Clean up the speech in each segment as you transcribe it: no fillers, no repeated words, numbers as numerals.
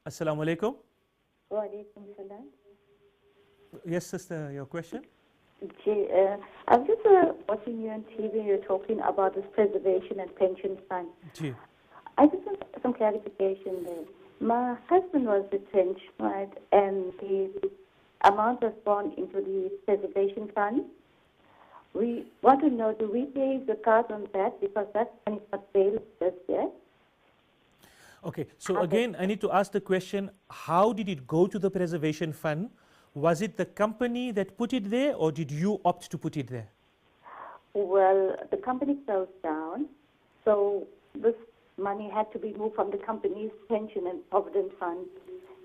Assalamu alaikum. Wa alaikum salam. Yes, sister, your question? I was just watching you on TV. You're talking about this preservation and pension fund. Ji. I just want some clarification there. My husband was retrenched, right, and the amount was gone into the preservation fund. We want to know, do we pay zakat on that because that money is not available just yet? Okay, so again, I need to ask the question, how did it go to the preservation fund? Was it the company that put it there, or did you opt to put it there? Well, the company closed down, so this money had to be moved from the company's pension and provident fund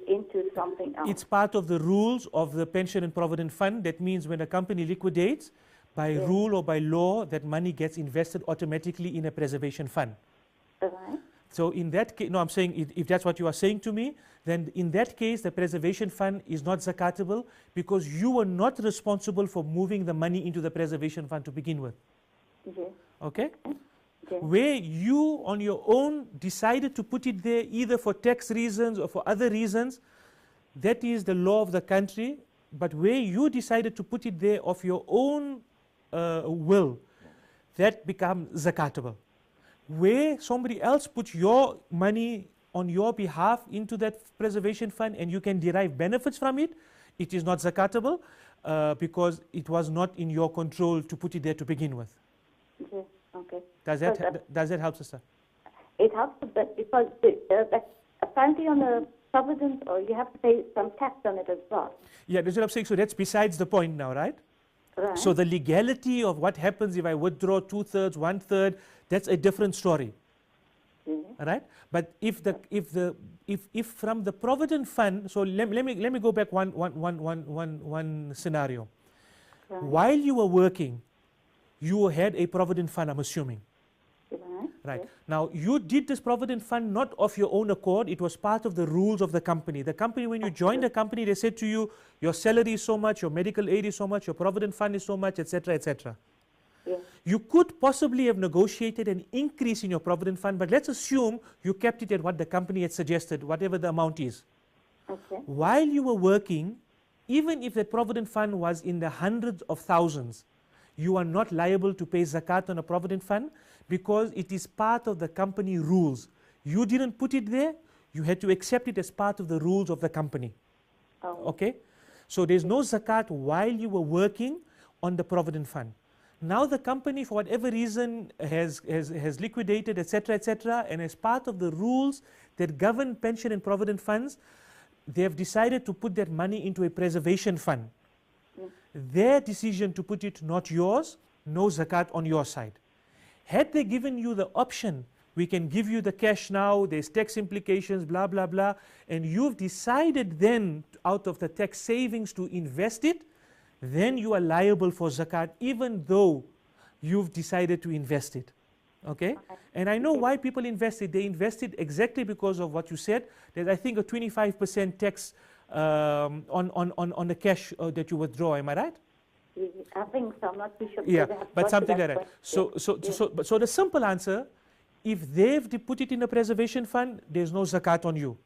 into something else. It's part of the rules of the pension and provident fund. That means when a company liquidates, by rule or by law, that money gets invested automatically in a preservation fund. Right. So in that case, no, I'm saying if that's what you are saying to me, then in that case, the preservation fund is not zakatable because you were not responsible for moving the money into the preservation fund to begin with. Yes. Okay? Yes. Where you on your own decided to put it there either for tax reasons or for other reasons, that is the law of the country. But where you decided to put it there of your own will, that becomes zakatable. Where somebody else puts your money on your behalf into that preservation fund and you can derive benefits from it, it is not zakatable because it was not in your control to put it there to begin with. Okay. Okay. Does that help, sister? It helps a bit because apparently on the provident, or you have to pay some tax on it as well. Yeah, that's what I'm saying. So that's besides the point now, right? Right. So the legality of what happens if I withdraw 2/3, 1/3, that's a different story. Right? But if from the provident fund, so let me go back one scenario. Right. While you were working, you had a provident fund, I'm assuming. Right. Yes. Now, you did this provident fund not of your own accord. It was part of the rules of the company. The company, when you joined the company, they said to you, your salary is so much, your medical aid is so much, your provident fund is so much, etc., etc. Yes. You could possibly have negotiated an increase in your provident fund, but let's assume you kept it at what the company had suggested, whatever the amount is. Okay. While you were working, even if that provident fund was in the hundreds of thousands, you are not liable to pay zakat on a provident fund because it is part of the company rules. You didn't put it there, you had to accept it as part of the rules of the company. Oh. Okay? So there's no zakat while you were working on the provident fund. Now the company, for whatever reason, has liquidated, etc., etc., and as part of the rules that govern pension and provident funds, they have decided to put that money into a preservation fund. Their decision to put it, not yours, no zakat on your side. Had they given you the option, we can give you the cash now, there's tax implications, blah, blah, blah, and you've decided then out of the tax savings to invest it, then you are liable for zakat even though you've decided to invest it. Okay? And I know why people invest it. They invest it exactly because of what you said. There's, I think, a 25% tax on the cash that you withdraw. Am I right? I think so. I'm not too sure. Yeah, but something like that. So the simple answer, if they've put it in a preservation fund, there's no zakat on you.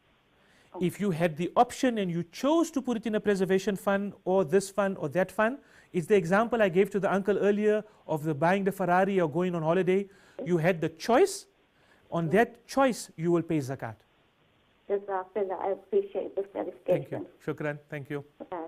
If you had the option and you chose to put it in a preservation fund or this fund or that fund, it's the example I gave to the uncle earlier of the buying the Ferrari or going on holiday. You had the choice. On that choice, you will pay zakat. Jazakallah. I appreciate this clarification. Thank you. Shukran. Thank you. Bye.